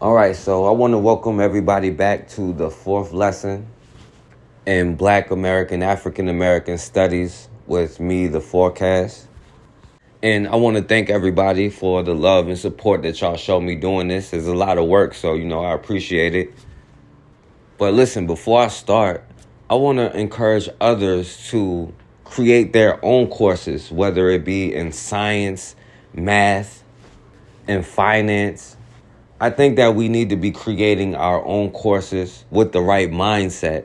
All right, so I want to welcome everybody back to the fourth lesson in Black American, African American Studies with me, the Forecast. And I want to thank everybody for the love and support that y'all show me doing this. It's a lot of work, so, I appreciate it. But listen, before I start, I want to encourage others to create their own courses, whether it be in science, math, and finance. I think that we need to be creating our own courses with the right mindset,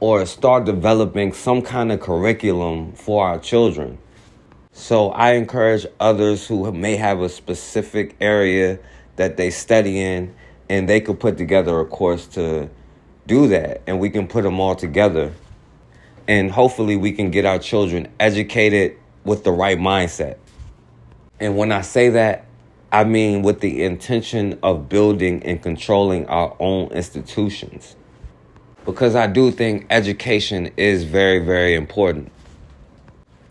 or start developing some kind of curriculum for our children. So I encourage others who may have a specific area that they study in, and they could put together a course to do that, and we can put them all together. And hopefully we can get our children educated with the right mindset. And when I say that, I mean with the intention of building and controlling our own institutions. Because I do think education is very, very important.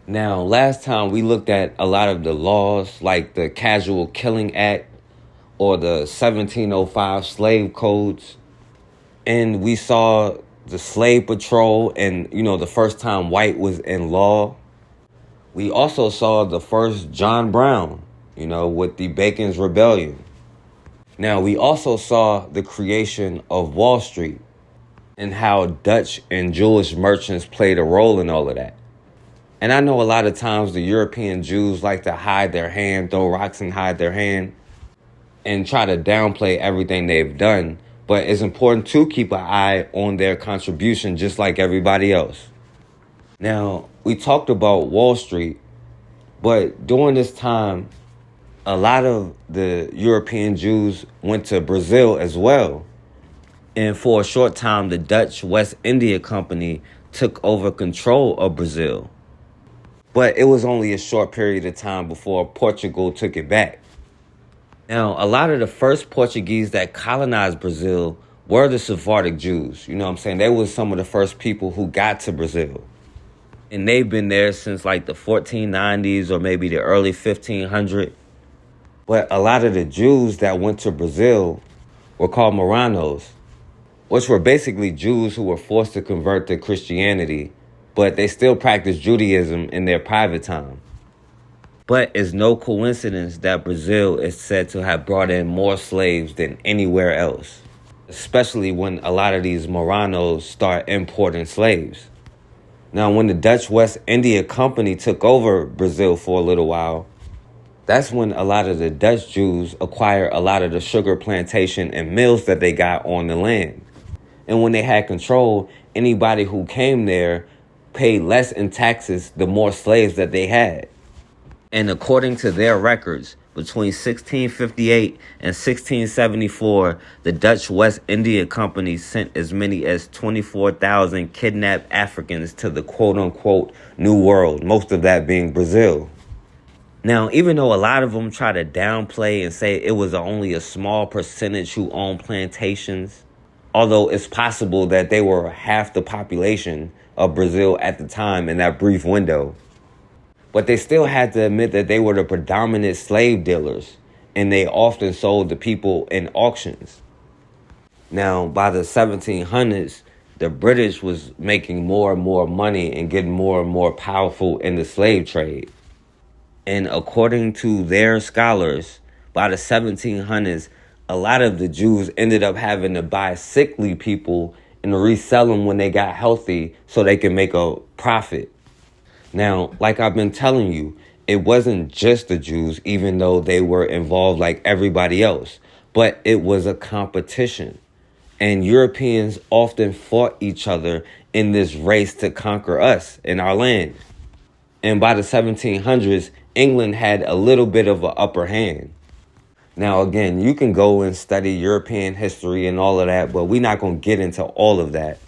Now, last time we looked at a lot of the laws, like the Casual Killing Act or the 1705 slave codes. And we saw the slave patrol and, the first time white was in law. We also saw the first John Brown, with the Bacon's Rebellion. Now, we also saw the creation of Wall Street and how Dutch and Jewish merchants played a role in all of that. And I know a lot of times the European Jews like to hide their hand, throw rocks and hide their hand, and try to downplay everything they've done. But it's important to keep an eye on their contribution just like everybody else. Now, we talked about Wall Street, but during this time, a lot of the European Jews went to Brazil as well. And for a short time, the Dutch West India Company took over control of Brazil. But it was only a short period of time before Portugal took it back. Now, a lot of the first Portuguese that colonized Brazil were the Sephardic Jews. You know what I'm saying? They were some of the first people who got to Brazil. And they've been there since like the 1490s or maybe the early 1500s. But a lot of the Jews that went to Brazil were called Marranos, which were basically Jews who were forced to convert to Christianity, but they still practiced Judaism in their private time. But it's no coincidence that Brazil is said to have brought in more slaves than anywhere else, especially when a lot of these Marranos start importing slaves. Now, when the Dutch West India Company took over Brazil for a little while, that's when a lot of the Dutch Jews acquired a lot of the sugar plantation and mills that they got on the land. And when they had control, anybody who came there paid less in taxes the more slaves that they had. And according to their records, between 1658 and 1674, the Dutch West India Company sent as many as 24,000 kidnapped Africans to the quote-unquote New World, most of that being Brazil. Now, even though a lot of them try to downplay and say it was only a small percentage who owned plantations, although it's possible that they were half the population of Brazil at the time in that brief window, but they still had to admit that they were the predominant slave dealers, and they often sold to people in auctions. Now, by the 1700s, the British was making more and more money and getting more and more powerful in the slave trade. And according to their scholars, by the 1700s, a lot of the Jews ended up having to buy sickly people and resell them when they got healthy so they could make a profit. Now, like I've been telling you, it wasn't just the Jews, even though they were involved like everybody else, but it was a competition. And Europeans often fought each other in this race to conquer us in our land. And by the 1700s, England had a little bit of an upper hand. Now, again, you can go and study European history and all of that, but we're not going to get into all of that.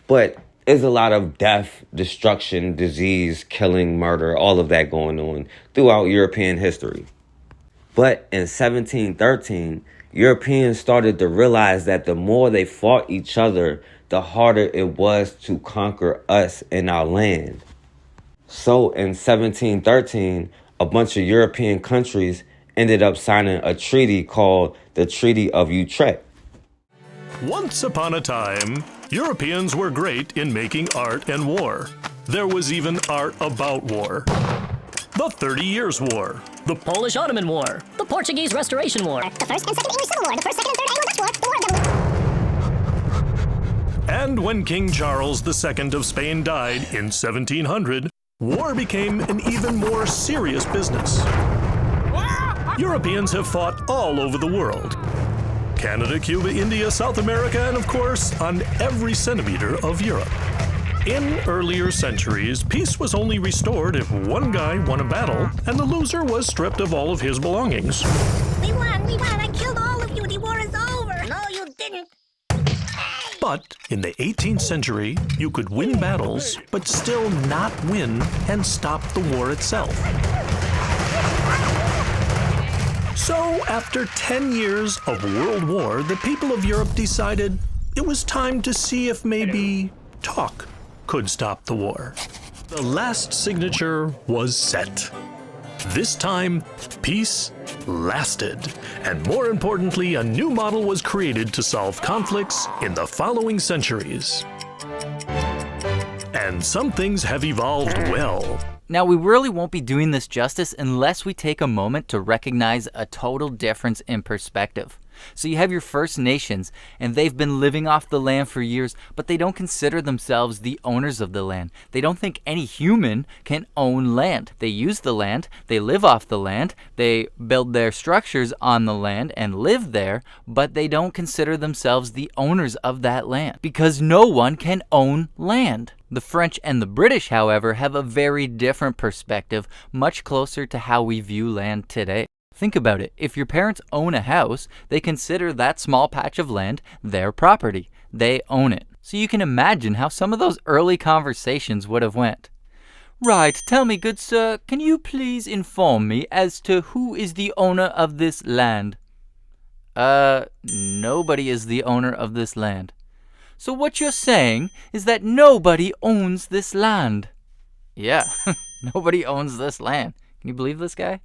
But there's a lot of death, destruction, disease, killing, murder, all of that going on throughout European history. But in 1713, Europeans started to realize that the more they fought each other, the harder it was to conquer us in our land. So in 1713, a bunch of European countries ended up signing a treaty called the Treaty of Utrecht. Once upon a time, Europeans were great in making art and war. There was even art about war. The 30 Years' War, the Polish-Ottoman War, the Portuguese Restoration War, the First and Second English Civil War, the First, Second, and Third Anglo-Dutch War, the War of and when King Charles II of Spain died in 1700, war became an even more serious business. Europeans have fought all over the world. Canada, Cuba, India, South America, and of course, on every centimeter of Europe. In earlier centuries, peace was only restored if one guy won a battle and the loser was stripped of all of his belongings. We won, I killed all of you, the war is over. No, you didn't. But in the 18th century, you could win battles, but still not win and stop the war itself. So, after 10 years of World War, the people of Europe decided it was time to see if maybe talk could stop the war. The last signature was set. This time, peace lasted. And more importantly, a new model was created to solve conflicts in the following centuries. And some things have evolved well. Now, we really won't be doing this justice unless we take a moment to recognize a total difference in perspective. So you have your First Nations, and they've been living off the land for years, but they don't consider themselves the owners of the land. They don't think any human can own land. They use the land, they live off the land, they build their structures on the land and live there, but they don't consider themselves the owners of that land because no one can own land. The French and the British, however, have a very different perspective, much closer to how we view land today. Think about it. If your parents own a house, they consider that small patch of land their property. They own it. So you can imagine how some of those early conversations would have went. Right, tell me, good sir, can you please inform me as to who is the owner of this land? Nobody is the owner of this land. So what you're saying is that nobody owns this land. Yeah, nobody owns this land. Can you believe this guy?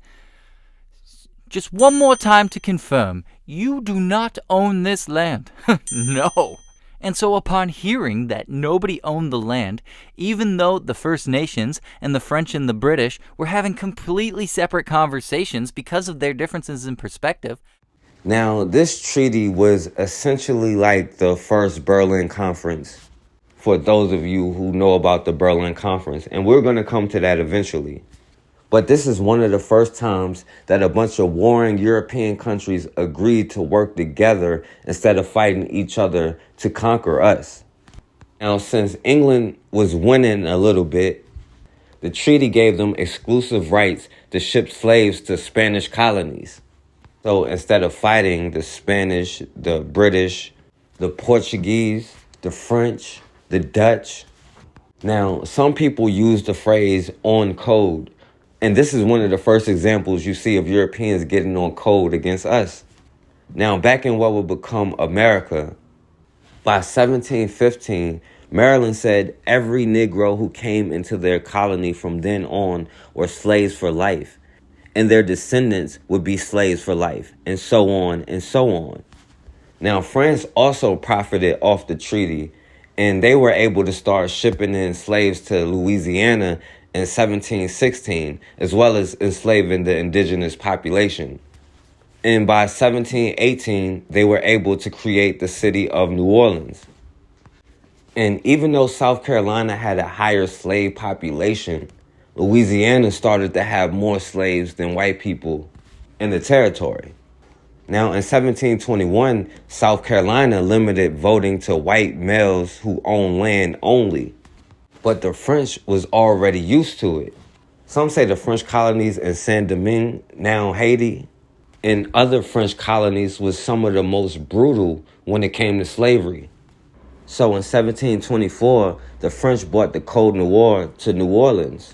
Just one more time to confirm, you do not own this land. No. And so upon hearing that nobody owned the land, even though the First Nations and the French and the British were having completely separate conversations because of their differences in perspective. Now, this treaty was essentially like the first Berlin Conference, for those of you who know about the Berlin Conference, and we're going to come to that eventually. But this is one of the first times that a bunch of warring European countries agreed to work together instead of fighting each other to conquer us. Now, since England was winning a little bit, the treaty gave them exclusive rights to ship slaves to Spanish colonies. So instead of fighting the Spanish, the British, the Portuguese, the French, the Dutch. Now, some people use the phrase on code. And this is one of the first examples you see of Europeans getting on code against us. Now, back in what would become America, by 1715, Maryland said every Negro who came into their colony from then on were slaves for life, and their descendants would be slaves for life, and so on and so on. Now, France also profited off the treaty, and they were able to start shipping in slaves to Louisiana in 1716, as well as enslaving the indigenous population. And by 1718, they were able to create the city of New Orleans. And even though South Carolina had a higher slave population, Louisiana started to have more slaves than white people in the territory. Now, in 1721, South Carolina limited voting to white males who own land only. But the French was already used to it. Some say the French colonies in Saint-Domingue, now Haiti, and other French colonies was some of the most brutal when it came to slavery. So in 1724, the French brought the Code Noir to New Orleans.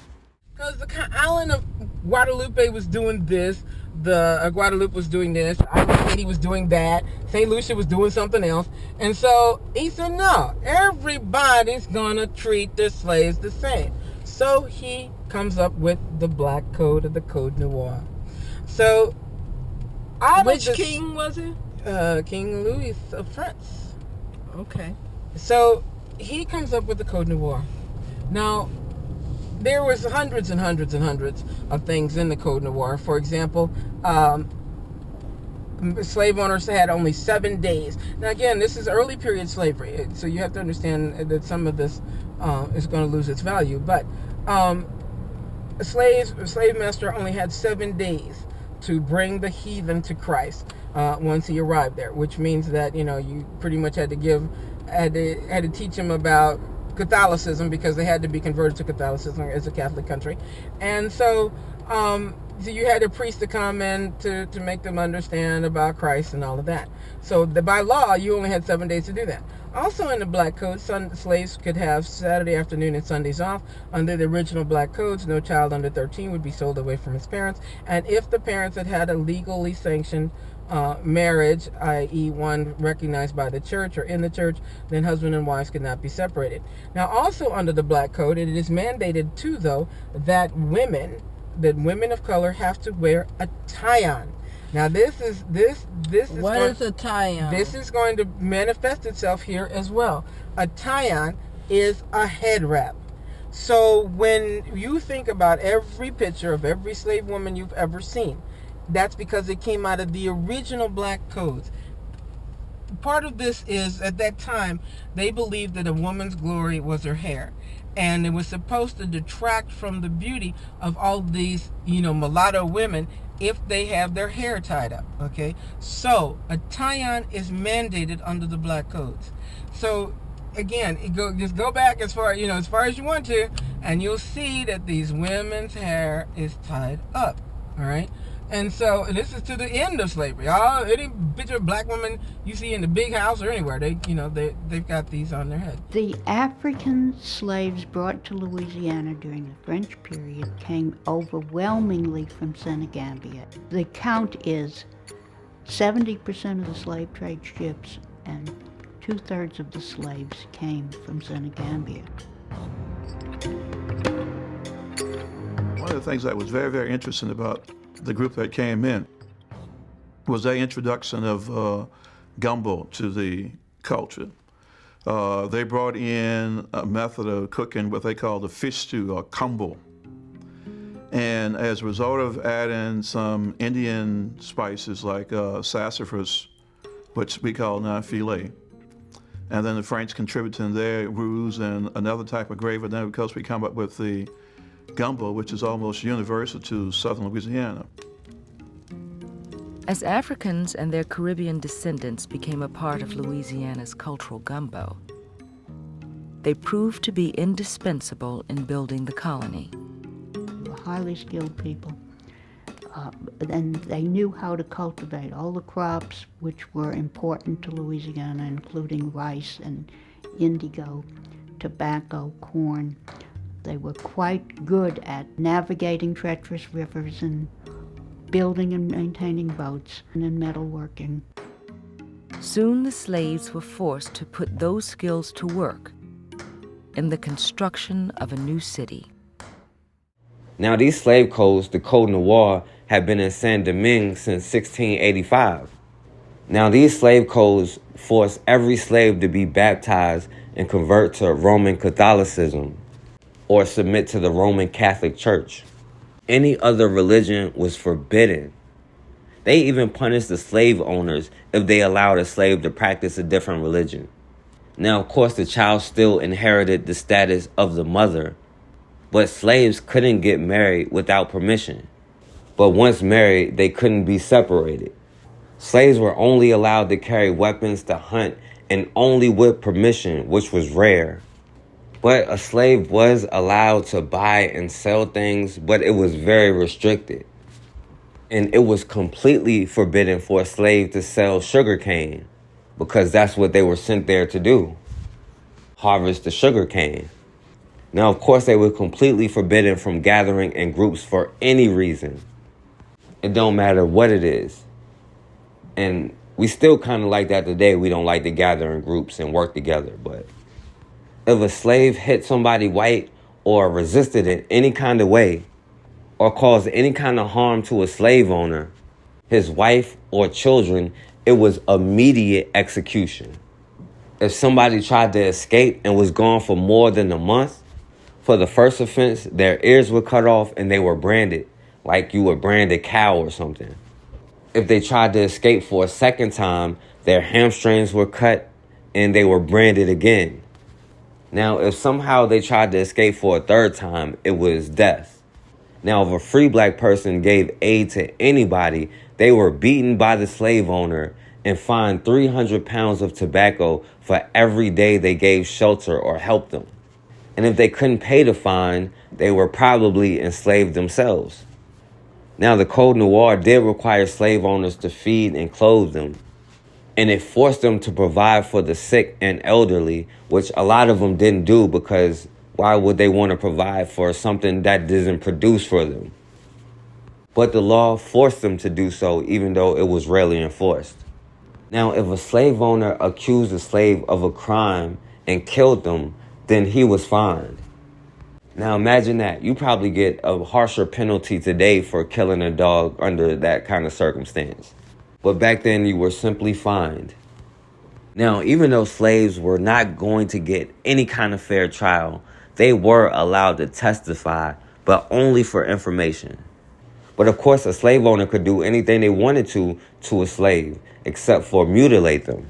Because the island of Guadeloupe was doing this, Guadeloupe was doing this, the island of Haiti was doing that, St. Lucia was doing something else. And so he said, no, everybody's gonna treat their slaves the same. So he comes up with the Black Code, or the Code Noir. So Which king was it? King Louis of France. Okay. So he comes up with the Code Noir. Now, there was hundreds and hundreds and hundreds of things in the Code Noir. For example, slave owners had only 7 days. Now, again, this is early period slavery, so you have to understand that some of this is going to lose its value. But a slave master only had 7 days to bring the heathen to Christ once he arrived there, which means that you pretty much had to teach him about Catholicism, because they had to be converted to Catholicism as a Catholic country. And so you had a priest to come in to make them understand about Christ and all of that. So by law, you only had 7 days to do that. Also in the Black Code, slaves could have Saturday afternoon and Sundays off. Under the original Black Codes, no child under 13 would be sold away from his parents. And if the parents had a legally sanctioned marriage, i.e. one recognized by the church or in the church, then husband and wives could not be separated. Now, also under the Black Code, it is mandated too, though, that women of color have to wear a tie-on. Now, this is What is a tie-on? This is going to manifest itself here as well. A tie-on is a head wrap. So when you think about every picture of every slave woman you've ever seen, that's because it came out of the original Black Codes. Part of this is, at that time, they believed that a woman's glory was her hair. And it was supposed to detract from the beauty of all these, mulatto women if they have their hair tied up, okay? So, a tie-on is mandated under the Black Codes. So, again, just go back as far as you want to, and you'll see that these women's hair is tied up, all right? And so this is to the end of slavery. Any picture of black woman you see in the big house or anywhere, they've got these on their head. The African slaves brought to Louisiana during the French period came overwhelmingly from Senegambia. The count is 70% of the slave trade ships and 2/3 of the slaves came from Senegambia. One of the things that was very, very interesting about the group that came in was their introduction of gumbo to the culture. They brought in a method of cooking what they call the fish stew, or kumbo. And as a result of adding some Indian spices like sassafras, which we call non-filet, and then the French contributing their roux and another type of gravy, then because we come up with the gumbo, which is almost universal to southern Louisiana. As Africans and their Caribbean descendants became a part of Louisiana's cultural gumbo, they proved to be indispensable in building the colony. They were highly skilled people, and they knew how to cultivate all the crops which were important to Louisiana, including rice and indigo, tobacco, corn. They were quite good at navigating treacherous rivers and building and maintaining boats and in metalworking. Soon the slaves were forced to put those skills to work in the construction of a new city. Now, these slave codes, the Code Noir, have been in Saint-Domingue since 1685. Now, these slave codes force every slave to be baptized and convert to Roman Catholicism, or submit to the Roman Catholic Church. Any other religion was forbidden. They even punished the slave owners if they allowed a slave to practice a different religion. Now, of course, the child still inherited the status of the mother, but slaves couldn't get married without permission. But once married, they couldn't be separated. Slaves were only allowed to carry weapons to hunt, and only with permission, which was rare. But a slave was allowed to buy and sell things, but it was very restricted. And it was completely forbidden for a slave to sell sugar cane, because that's what they were sent there to do, harvest the sugar cane. Now, of course, they were completely forbidden from gathering in groups for any reason. It don't matter what it is. And we still kind of like that today. We don't like to gather in groups and work together, but if a slave hit somebody white or resisted in any kind of way or caused any kind of harm to a slave owner, his wife, or children, it was immediate execution. If somebody tried to escape and was gone for more than a month, for the first offense, their ears were cut off and they were branded, like you would brand a cow or something. If they tried to escape for a second time, their hamstrings were cut and they were branded again. Now, if somehow they tried to escape for a third time, it was death. Now, if a free black person gave aid to anybody, they were beaten by the slave owner and fined 300 pounds of tobacco for every day they gave shelter or helped them. And if they couldn't pay the fine, they were probably enslaved themselves. Now, the Code Noir did require slave owners to feed and clothe them, and it forced them to provide for the sick and elderly, which a lot of them didn't do because why would they want to provide for something that doesn't produce for them? But the law forced them to do so, even though it was rarely enforced. Now, if a slave owner accused a slave of a crime and killed them, then he was fined. Now imagine that. You probably get a harsher penalty today for killing a dog under that kind of circumstance. But back then you were simply fined. Now, even though slaves were not going to get any kind of fair trial, they were allowed to testify, but only for information. But of course, a slave owner could do anything they wanted to a slave, except for mutilate them.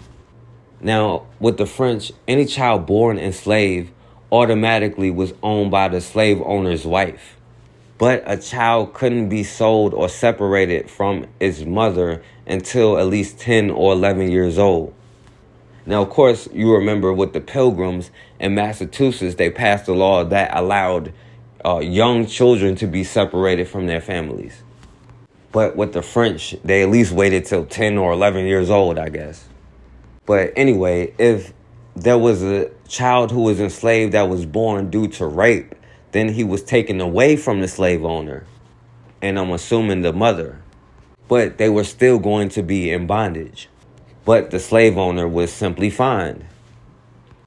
Now, with the French, any child born enslaved automatically was owned by the slave owner's wife. But a child couldn't be sold or separated from its mother until at least 10 or 11 years old. Now, of course, you remember with the Pilgrims in Massachusetts, they passed a law that allowed young children to be separated from their families. But with the French, they at least waited till 10 or 11 years old, I guess. But anyway, if there was a child who was enslaved that was born due to rape, then he was taken away from the slave owner, and I'm assuming the mother. But they were still going to be in bondage. But the slave owner was simply fined.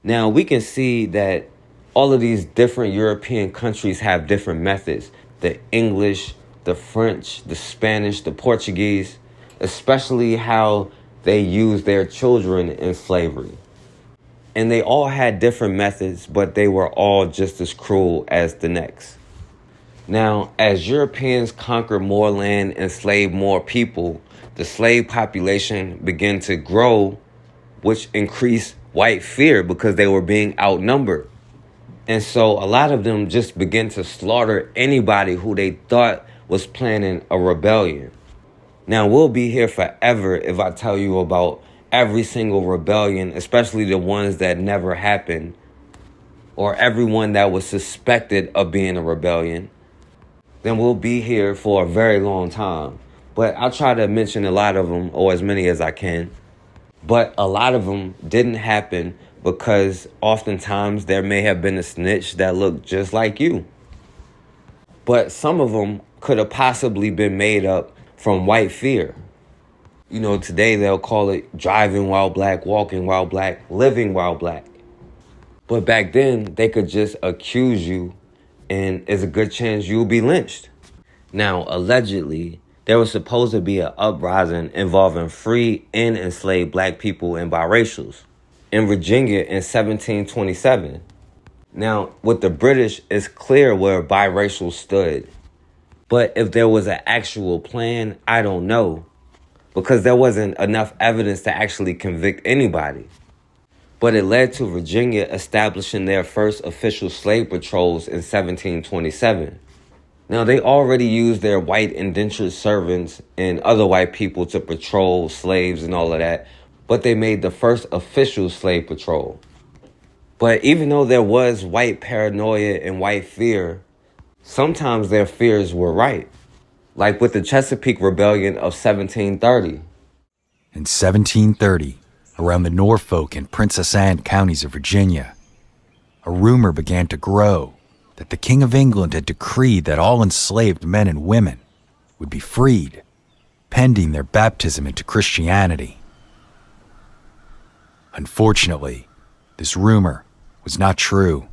Now, we can see that all of these different European countries have different methods. The English, the French, the Spanish, the Portuguese, especially how they use their children in slavery. And they all had different methods, but they were all just as cruel as the next. Now, as Europeans conquered more land and enslaved more people, the slave population began to grow, which increased white fear because they were being outnumbered. And so a lot of them just began to slaughter anybody who they thought was planning a rebellion. Now, we'll be here forever if I tell you about every single rebellion, especially the ones that never happened, or everyone that was suspected of being a rebellion. Then we'll be here for a very long time. But I'll try to mention a lot of them, or as many as I can. But a lot of them didn't happen because oftentimes there may have been a snitch that looked just like you. But some of them could have possibly been made up from white fear. You know, today they'll call it driving while black, walking while black, living while black. But back then, they could just accuse you, and there's a good chance you'll be lynched. Now, allegedly, there was supposed to be an uprising involving free and enslaved black people and biracials in Virginia in 1727. Now, with the British, it's clear where biracials stood. But if there was an actual plan, I don't know, because there wasn't enough evidence to actually convict anybody. But it led to Virginia establishing their first official slave patrols in 1727. Now, they already used their white indentured servants and other white people to patrol slaves and all of that, but they made the first official slave patrol. But even though there was white paranoia and white fear, sometimes their fears were right. Like with the Chesapeake Rebellion of 1730. In 1730, around the Norfolk and Princess Anne counties of Virginia, a rumor began to grow that the King of England had decreed that all enslaved men and women would be freed, pending their baptism into Christianity. Unfortunately, this rumor was not true,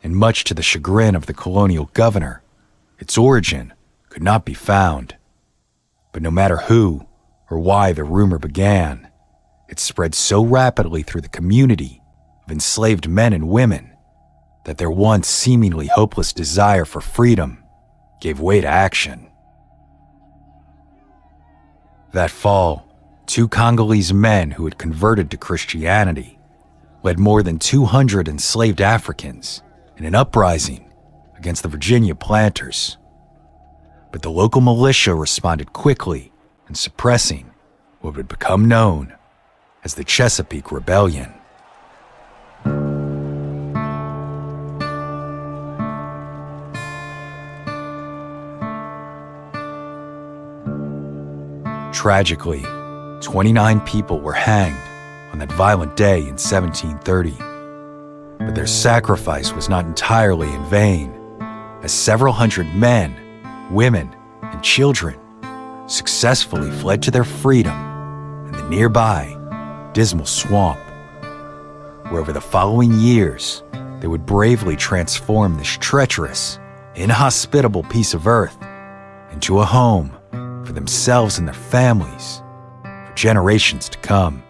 and much to the chagrin of the colonial governor, its origin could not be found. But no matter who or why the rumor began, it spread so rapidly through the community of enslaved men and women that their once seemingly hopeless desire for freedom gave way to action. That fall, 2 Congolese men who had converted to Christianity led more than 200 enslaved Africans in an uprising against the Virginia planters. But the local militia responded quickly in suppressing what would become known as the Chesapeake Rebellion. Tragically, 29 people were hanged on that violent day in 1730. But their sacrifice was not entirely in vain, as several hundred men, women, and children successfully fled to their freedom in the nearby Dismal Swamp, where over the following years they would bravely transform this treacherous, inhospitable piece of earth into a home for themselves and their families for generations to come.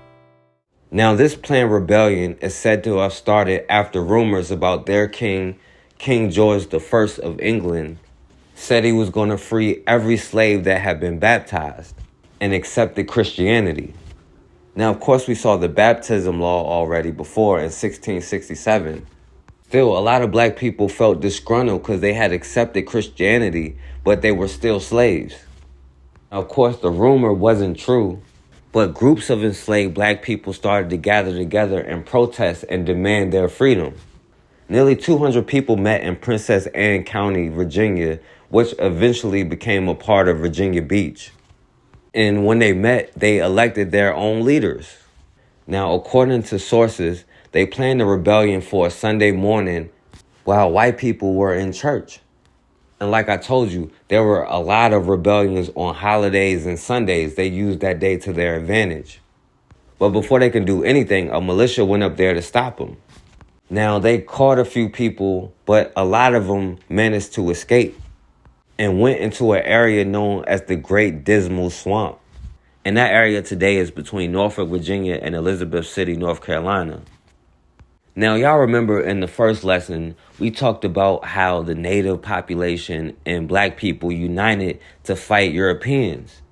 Now, this planned rebellion is said to have started after rumors about their king, King George I of England, said he was going to free every slave that had been baptized and accepted Christianity. Now, of course, we saw the baptism law already before in 1667. Still, a lot of black people felt disgruntled because they had accepted Christianity, but they were still slaves. Of course, the rumor wasn't true, but groups of enslaved black people started to gather together and protest and demand their freedom. Nearly 200 people met in Princess Anne County, Virginia, which eventually became a part of Virginia Beach. And when they met, they elected their own leaders. Now, according to sources, they planned the rebellion for a Sunday morning while white people were in church. And like I told you, there were a lot of rebellions on holidays and Sundays. They used that day to their advantage. But before they could do anything, a militia went up there to stop them. Now, they caught a few people, but a lot of them managed to escape and went into an area known as the Great Dismal Swamp. And that area today is between Norfolk, Virginia and Elizabeth City, North Carolina. Now, y'all remember in the first lesson, we talked about how the native population and black people united to fight Europeans.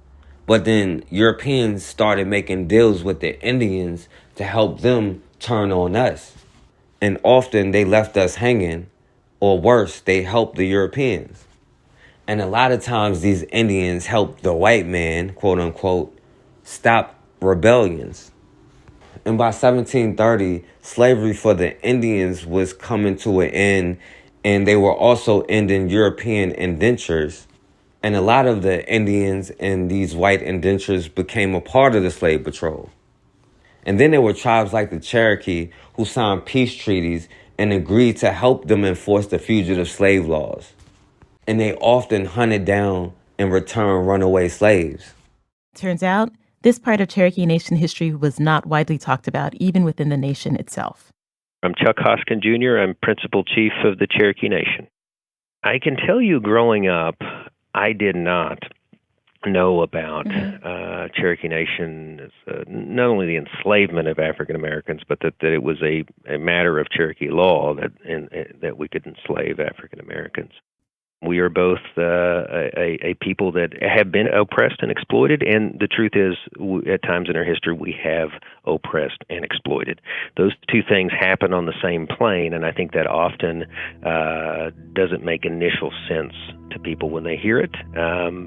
But then Europeans started making deals with the Indians to help them turn on us. And often they left us hanging, or worse, they helped the Europeans. And a lot of times these Indians helped the white man, quote unquote, stop rebellions. And by 1730, slavery for the Indians was coming to an end, and they were also ending European indentures. And a lot of the Indians and these white indentures became a part of the slave patrol. And then there were tribes like the Cherokee who signed peace treaties and agreed to help them enforce the fugitive slave laws. And they often hunted down and returned runaway slaves. Turns out, this part of Cherokee Nation history was not widely talked about, even within the nation itself. I'm Chuck Hoskin Jr. I'm Principal Chief of the Cherokee Nation. I can tell you growing up, I did not know about Cherokee Nation, not only the enslavement of African Americans, but that it was a matter of Cherokee law that we could enslave African Americans. We are both a people that have been oppressed and exploited, and the truth is, at times in our history, we have oppressed and exploited. Those two things happen on the same plane, and I think that often doesn't make initial sense to people when they hear it,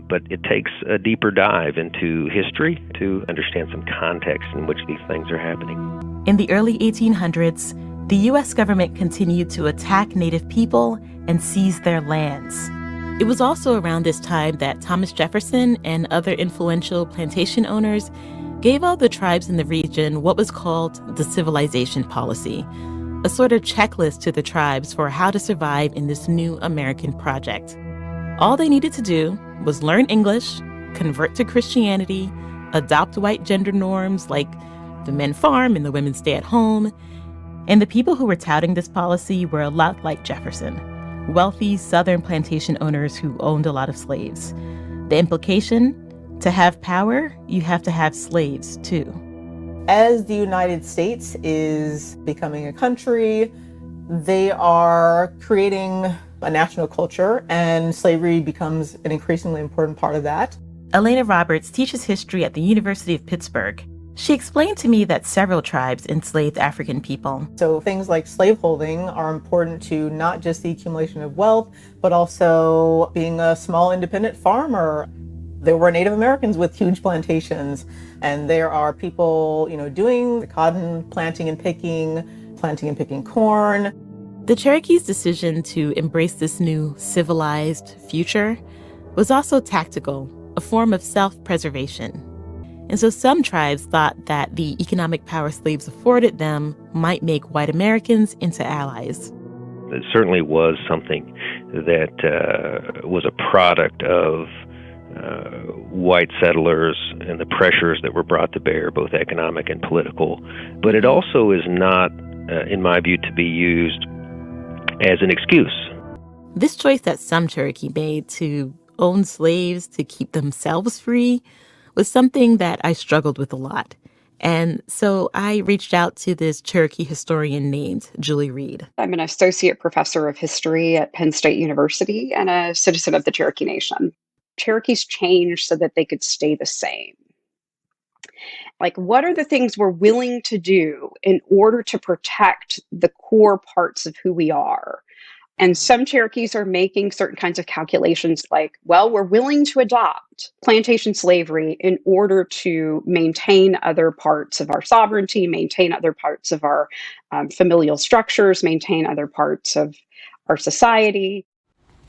but it takes a deeper dive into history to understand some context in which these things are happening. In the early 1800s, the U.S. government continued to attack Native people and seize their lands. It was also around this time that Thomas Jefferson and other influential plantation owners gave all the tribes in the region what was called the civilization policy, a sort of checklist to the tribes for how to survive in this new American project. All they needed to do was learn English, convert to Christianity, adopt white gender norms like the men farm and the women stay at home. And the people who were touting this policy were a lot like Jefferson, wealthy Southern plantation owners who owned a lot of slaves. The implication? To have power, you have to have slaves, too. As the United States is becoming a country, they are creating a national culture, and slavery becomes an increasingly important part of that. Elena Roberts teaches history at the University of Pittsburgh. She explained to me that several tribes enslaved African people. So things like slaveholding are important to not just the accumulation of wealth, but also being a small independent farmer. There were Native Americans with huge plantations, and there are people, doing the cotton planting and picking corn. The Cherokees' decision to embrace this new civilized future was also tactical, a form of self-preservation. And so some tribes thought that the economic power slaves afforded them might make white Americans into allies. It certainly was something that was a product of white settlers and the pressures that were brought to bear, both economic and political. But it also is not, in my view, to be used as an excuse. This choice that some Cherokee made to own slaves to keep themselves free was something that I struggled with a lot. And so I reached out to this Cherokee historian named Julie Reed. I'm an associate professor of history at Penn State University and a citizen of the Cherokee Nation. Cherokees changed so that they could stay the same. Like, what are the things we're willing to do in order to protect the core parts of who we are? And some Cherokees are making certain kinds of calculations like, well, we're willing to adopt plantation slavery in order to maintain other parts of our sovereignty, maintain other parts of our familial structures, maintain other parts of our society.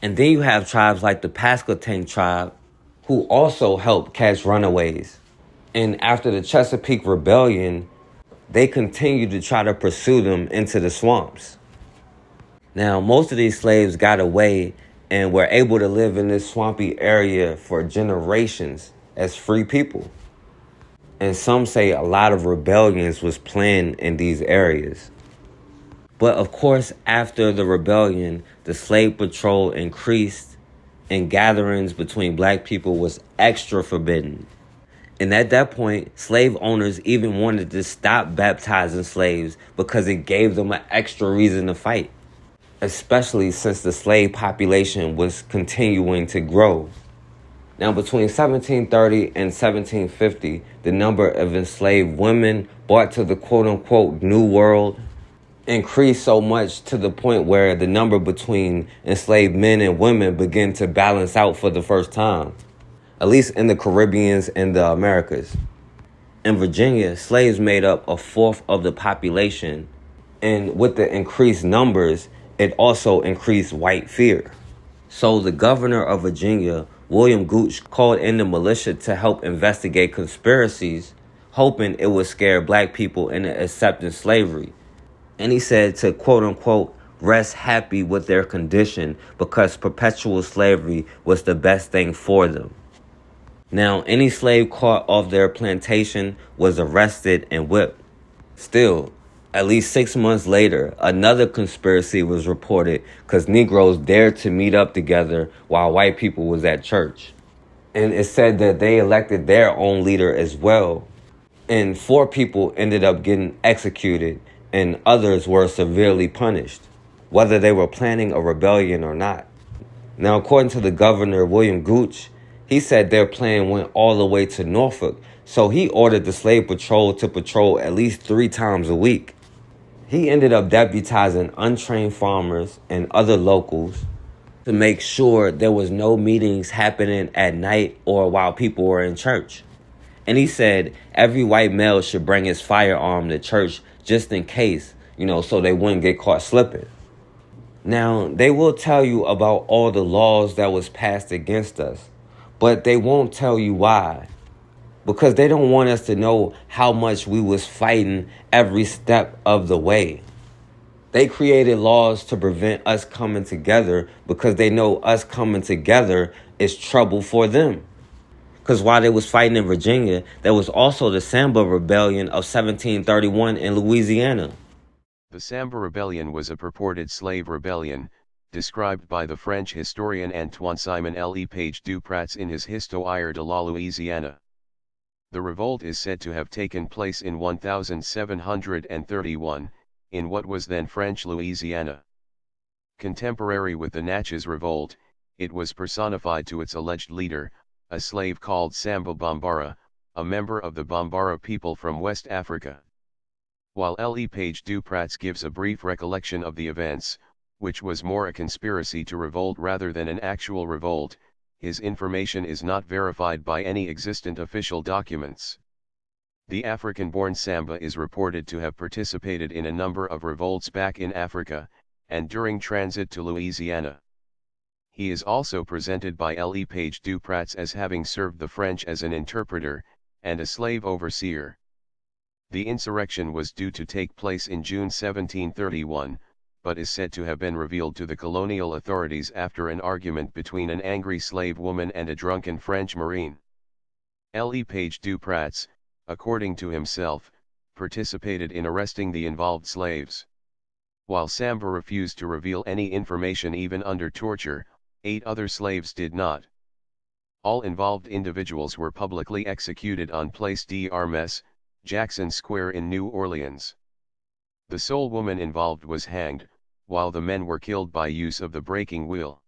And then you have tribes like the Pasquotank tribe, who also helped catch runaways. And after the Chesapeake Rebellion, they continued to try to pursue them into the swamps. Now, most of these slaves got away and were able to live in this swampy area for generations as free people. And some say a lot of rebellions was planned in these areas. But of course, after the rebellion, the slave patrol increased and gatherings between black people was extra forbidden. And at that point, slave owners even wanted to stop baptizing slaves because it gave them an extra reason to fight, especially since the slave population was continuing to grow. Now, between 1730 and 1750, the number of enslaved women brought to the quote-unquote New World increased so much to the point where the number between enslaved men and women began to balance out for the first time, at least in the Caribbeans and the Americas. In Virginia, slaves made up a fourth of the population, and with the increased numbers, it also increased white fear. So the governor of Virginia, William Gooch, called in the militia to help investigate conspiracies, hoping it would scare black people into accepting slavery. And he said to, quote unquote, rest happy with their condition because perpetual slavery was the best thing for them. Now, any slave caught off their plantation was arrested and whipped. Still, at least 6 months later, another conspiracy was reported because Negroes dared to meet up together while white people was at church. And it said that they elected their own leader as well. And 4 people ended up getting executed and others were severely punished, whether they were planning a rebellion or not. Now, according to the governor, William Gooch, he said their plan went all the way to Norfolk, so he ordered the slave patrol to patrol at least 3 times a week. He ended up deputizing untrained farmers and other locals to make sure there was no meetings happening at night or while people were in church. And he said every white male should bring his firearm to church just in case, so they wouldn't get caught slipping. Now, they will tell you about all the laws that was passed against us, but they won't tell you why. Because they don't want us to know how much we was fighting every step of the way. They created laws to prevent us coming together because they know us coming together is trouble for them. Because while they was fighting in Virginia, there was also the Samba Rebellion of 1731 in Louisiana. The Samba Rebellion was a purported slave rebellion described by the French historian Antoine-Simon Le Page du Pratz in his Histoire de la Louisiane. The revolt is said to have taken place in 1731, in what was then French Louisiana. Contemporary with the Natchez revolt, it was personified to its alleged leader, a slave called Samba Bambara, a member of the Bambara people from West Africa. While Le Page du Pratz gives a brief recollection of the events, which was more a conspiracy to revolt rather than an actual revolt, his information is not verified by any existent official documents. The African-born Samba is reported to have participated in a number of revolts back in Africa, and during transit to Louisiana. He is also presented by Le Page du Pratz as having served the French as an interpreter, and a slave overseer. The insurrection was due to take place in June 1731, but is said to have been revealed to the colonial authorities after an argument between an angry slave woman and a drunken French marine. Le Page du Pratz, according to himself, participated in arresting the involved slaves. While Samba refused to reveal any information even under torture, 8 other slaves did not. All involved individuals were publicly executed on Place d'Armes, Jackson Square in New Orleans. The sole woman involved was hanged, while the men were killed by use of the breaking wheel.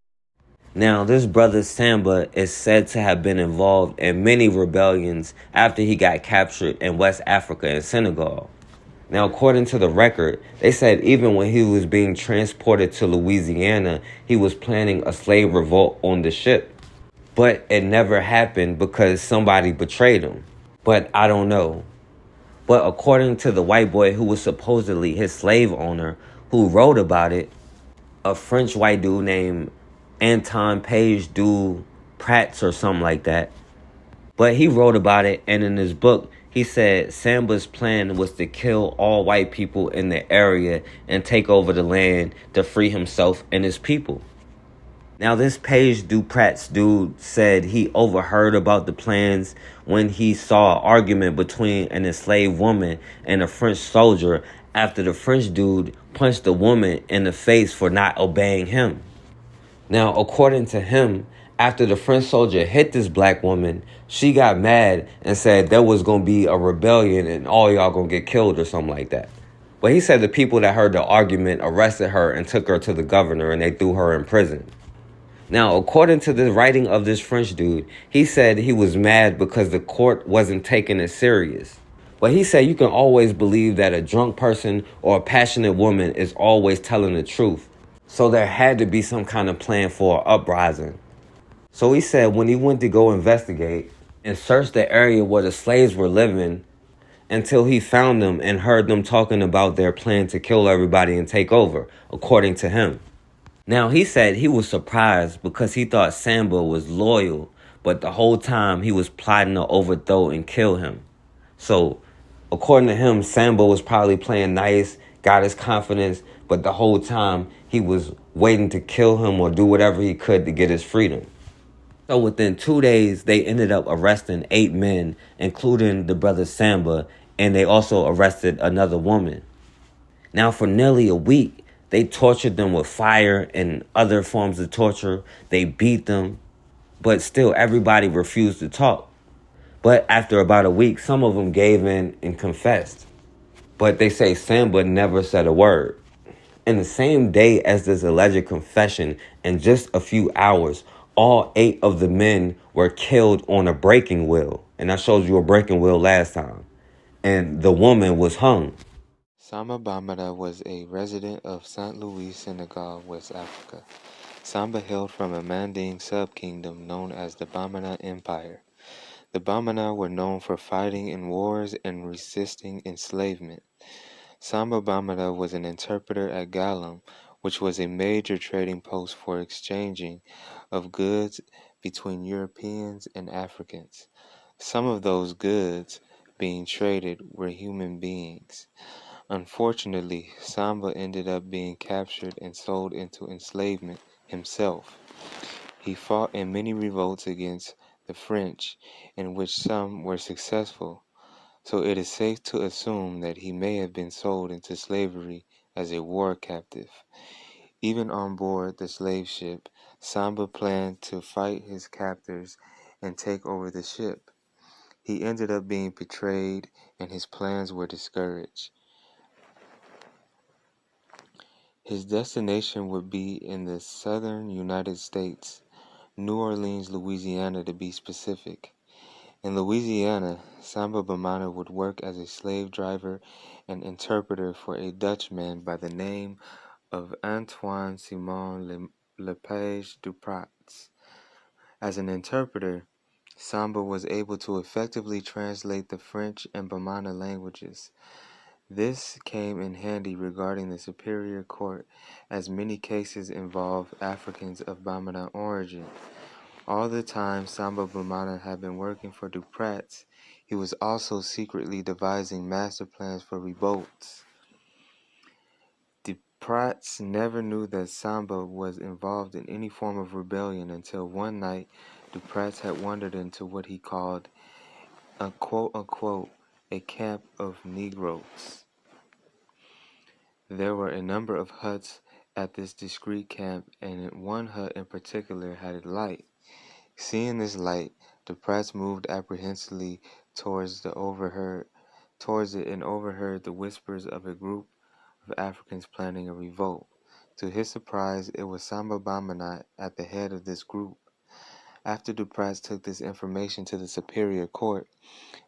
Now, this brother Samba is said to have been involved in many rebellions after he got captured in West Africa and Senegal. Now, according to the record, they said even when he was being transported to Louisiana, he was planning a slave revolt on the ship. But it never happened because somebody betrayed him. But I don't know. But according to the white boy who was supposedly his slave owner, who wrote about it, a French white dude named Page du Pratz or something like that. But he wrote about it, and in his book, he said Samba's plan was to kill all white people in the area and take over the land to free himself and his people. Now, this Page du Pratz dude said he overheard about the plans when he saw an argument between an enslaved woman and a French soldier after the French dude punched the woman in the face for not obeying him. Now, according to him, after the French soldier hit this black woman, she got mad and said there was going to be a rebellion and all y'all going to get killed or something like that. But he said the people that heard the argument arrested her and took her to the governor and they threw her in prison. Now, according to the writing of this French dude, he said he was mad because the court wasn't taking it serious. But he said you can always believe that a drunk person or a passionate woman is always telling the truth. So there had to be some kind of plan for an uprising. So he said when he went to go investigate and search the area where the slaves were living until he found them and heard them talking about their plan to kill everybody and take over, according to him. Now, he said he was surprised because he thought Samba was loyal, but the whole time he was plotting to overthrow and kill him. So, according to him, Samba was probably playing nice, got his confidence, but the whole time he was waiting to kill him or do whatever he could to get his freedom. So within 2 days, they ended up arresting 8 men, including the brother Samba, and they also arrested another woman. Now, for nearly a week, they tortured them with fire and other forms of torture. They beat them, but still everybody refused to talk. But after about a week, some of them gave in and confessed. But they say Samba never said a word. In the same day as this alleged confession, in just a few hours, all 8 of the men were killed on a breaking wheel. And I showed you a breaking wheel last time. And the woman was hung. Samba Bambara was a resident of St. Louis, Senegal, West Africa. Samba hailed from a Manding sub-kingdom known as the Bambara Empire. The Bambara were known for fighting in wars and resisting enslavement. Samba Bambara was an interpreter at Galem, which was a major trading post for exchanging of goods between Europeans and Africans. Some of those goods being traded were human beings. Unfortunately, Samba ended up being captured and sold into enslavement himself. He fought in many revolts against the French, in which some were successful, so it is safe to assume that he may have been sold into slavery as a war captive. Even on board the slave ship, Samba planned to fight his captors and take over the ship. He ended up being betrayed and his plans were discouraged. His destination would be in the southern United States, New Orleans, Louisiana to be specific. In Louisiana, Samba Bambara would work as a slave driver and interpreter for a Dutchman by the name of Antoine Simon Le Page du Pratz. As an interpreter, Samba was able to effectively translate the French and Bambara languages. This came in handy regarding the superior court, as many cases involve Africans of Bambara origin. All the time Samba Bambara had been working for du Pratz, he was also secretly devising master plans for revolts. Du Pratz never knew that Samba was involved in any form of rebellion until one night du Pratz had wandered into what he called a quote-unquote a camp of Negroes. There were a number of huts at this discreet camp, and one hut in particular had a light. Seeing this light, du Pratz moved apprehensively towards it and overheard the whispers of a group of Africans planning a revolt. To his surprise, it was Samba Bambara at the head of this group. After du Pratz took this information to the superior court,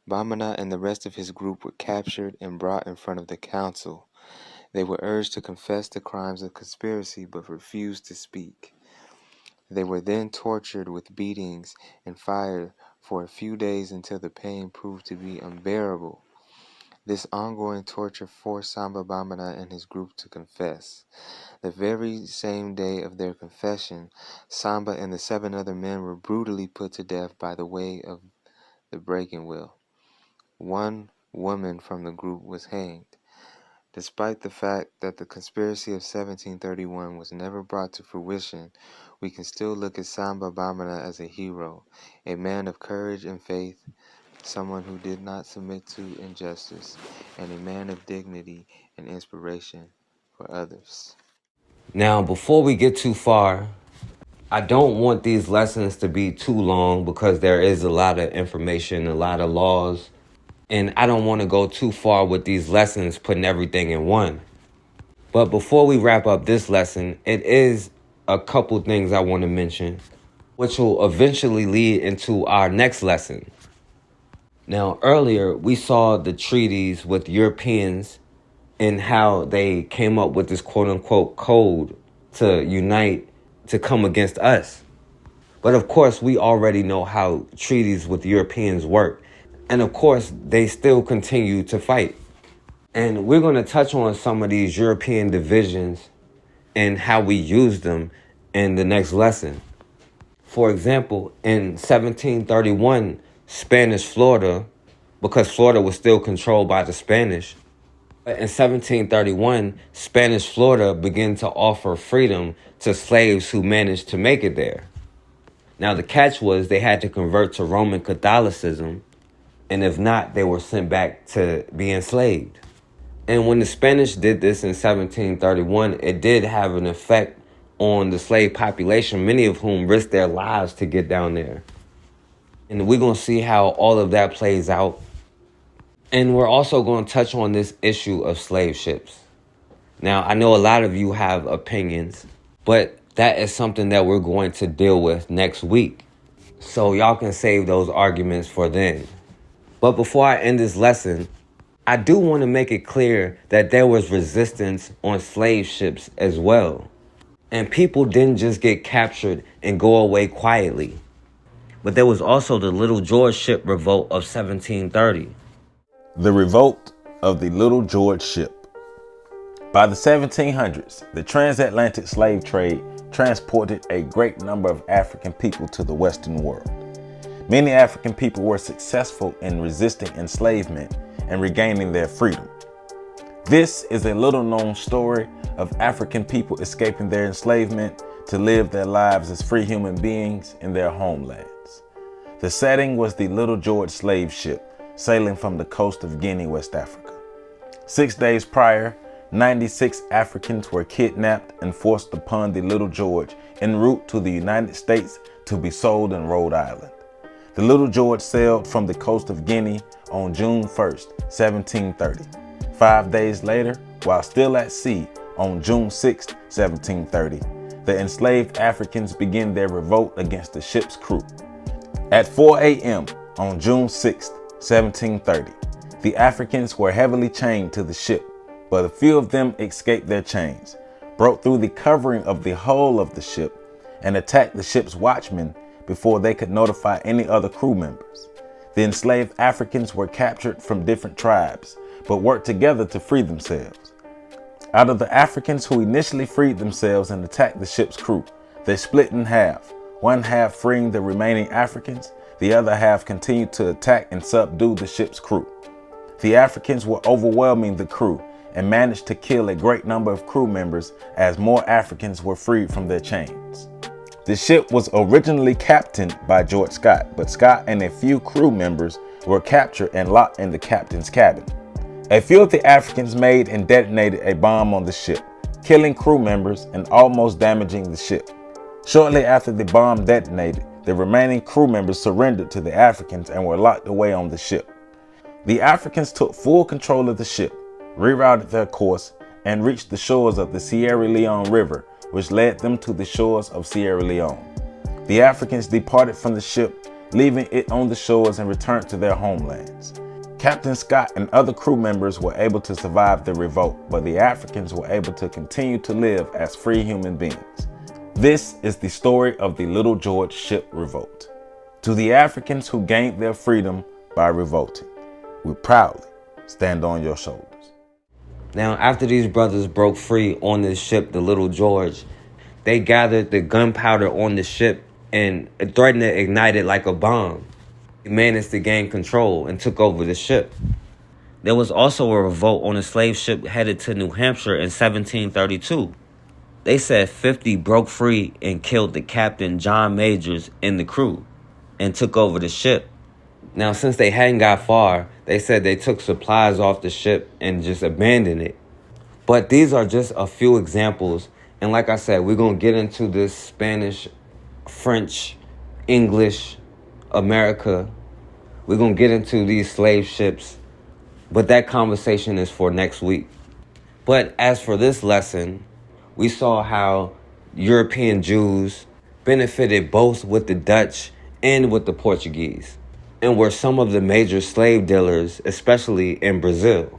Bambara and the rest of his group were captured and brought in front of the council. They were urged to confess the crimes of conspiracy but refused to speak. They were then tortured with beatings and fire for a few days until the pain proved to be unbearable. This ongoing torture forced Samba Bambara and his group to confess. The very same day of their confession, Samba and the 7 other men were brutally put to death by the way of the breaking wheel. One woman from the group was hanged. Despite the fact that the conspiracy of 1731 was never brought to fruition, we can still look at Samba Bambara as a hero, a man of courage and faith, someone who did not submit to injustice, and a man of dignity and inspiration for others. Now, before we get too far, I don't want these lessons to be too long because there is a lot of information, a lot of laws, and I don't want to go too far with these lessons, putting everything in one. But before we wrap up this lesson, it is a couple things I want to mention, which will eventually lead into our next lesson. Now, earlier, we saw the treaties with Europeans and how they came up with this quote-unquote code to unite, to come against us. But of course, we already know how treaties with Europeans work. And of course, they still continue to fight. And we're going to touch on some of these European divisions and how we use them in the next lesson. For example, in 1731, Spanish Florida, because Florida was still controlled by the Spanish, in 1731, Spanish Florida began to offer freedom to slaves who managed to make it there. Now, the catch was they had to convert to Roman Catholicism, and if not, they were sent back to be enslaved. And when the Spanish did this in 1731, it did have an effect on the slave population, many of whom risked their lives to get down there. And we're going to see how all of that plays out. And we're also going to touch on this issue of slave ships. Now, I know a lot of you have opinions, but that is something that we're going to deal with next week. So y'all can save those arguments for then. But before I end this lesson, I do want to make it clear that there was resistance on slave ships as well. And people didn't just get captured and go away quietly. But there was also the Little George ship revolt of 1730. The revolt of the Little George ship. By the 1700s, the transatlantic slave trade transported a great number of African people to the Western world. Many African people were successful in resisting enslavement and regaining their freedom. This is a little-known story of African people escaping their enslavement to live their lives as free human beings in their homelands. The setting was the Little George slave ship sailing from the coast of Guinea, West Africa. 6 days prior, 96 Africans were kidnapped and forced upon the Little George en route to the United States to be sold in Rhode Island. The Little George sailed from the coast of Guinea on June 1st, 1730. 5 days later, while still at sea, on June 6th, 1730, the enslaved Africans began their revolt against the ship's crew. At 4 a.m. on June 6th, 1730, the Africans were heavily chained to the ship, but a few of them escaped their chains, broke through the covering of the hull of the ship, and attacked the ship's watchmen before they could notify any other crew members. The enslaved Africans were captured from different tribes, but worked together to free themselves. Out of the Africans who initially freed themselves and attacked the ship's crew, they split in half, one half freeing the remaining Africans, the other half continued to attack and subdue the ship's crew. The Africans were overwhelming the crew and managed to kill a great number of crew members as more Africans were freed from their chains. The ship was originally captained by George Scott, but Scott and a few crew members were captured and locked in the captain's cabin. A few of the Africans made and detonated a bomb on the ship, killing crew members and almost damaging the ship. Shortly after the bomb detonated, the remaining crew members surrendered to the Africans and were locked away on the ship. The Africans took full control of the ship, rerouted their course, and reached the shores of the Sierra Leone River, which led them to the shores of Sierra Leone. The Africans departed from the ship, leaving it on the shores, and returned to their homelands. Captain Scott and other crew members were able to survive the revolt, but the Africans were able to continue to live as free human beings. This is the story of the Little George ship revolt. To the Africans who gained their freedom by revolting, we proudly stand on your shoulders. Now, after these brothers broke free on this ship, the Little George, they gathered the gunpowder on the ship and threatened to ignite it like a bomb. They managed to gain control and took over the ship. There was also a revolt on a slave ship headed to New Hampshire in 1732. They said 50 broke free and killed the captain, John Majors, and the crew, and took over the ship. Now, since they hadn't got far, they said they took supplies off the ship and just abandoned it. But these are just a few examples. And like I said, we're going to get into this Spanish, French, English, America. We're going to get into these slave ships. But that conversation is for next week. But as for this lesson, we saw how European Jews benefited both with the Dutch and with the Portuguese, and were some of the major slave dealers, especially in Brazil,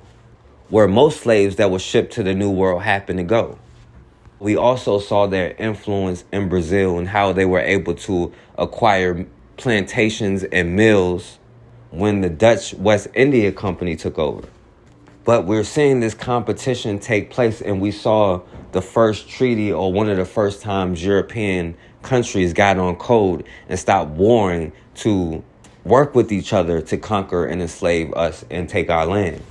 where most slaves that were shipped to the New World happened to go. We also saw their influence in Brazil and how they were able to acquire plantations and mills when the Dutch West India Company took over. But we're seeing this competition take place, and we saw the first treaty, or one of the first times European countries got on code and stopped warring to work with each other to conquer and enslave us and take our land.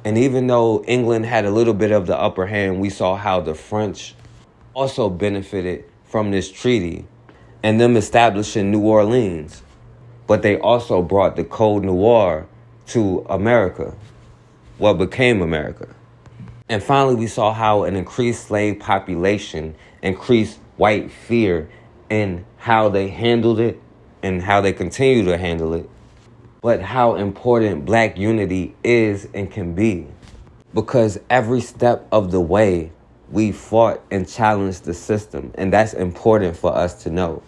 And even though England had a little bit of the upper hand, we saw how the French also benefited from this treaty and them establishing New Orleans. But they also brought the Code Noir to America, what became America. And finally, we saw how an increased slave population increased white fear and how they handled it and how they continue to handle it, but how important Black unity is and can be. Because every step of the way, we fought and challenged the system, and that's important for us to know.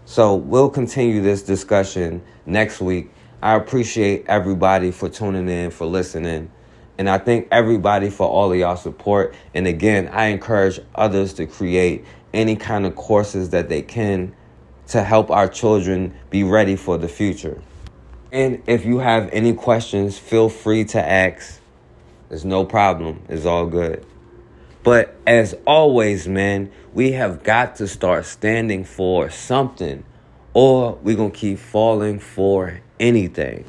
So we'll continue this discussion next week. I appreciate everybody for tuning in, for listening, and I thank everybody for all of y'all support. And again, I encourage others to create any kind of courses that they can to help our children be ready for the future. And if you have any questions, feel free to ask. There's no problem. It's all good. But as always, man, we have got to start standing for something, or we're going to keep falling for anything.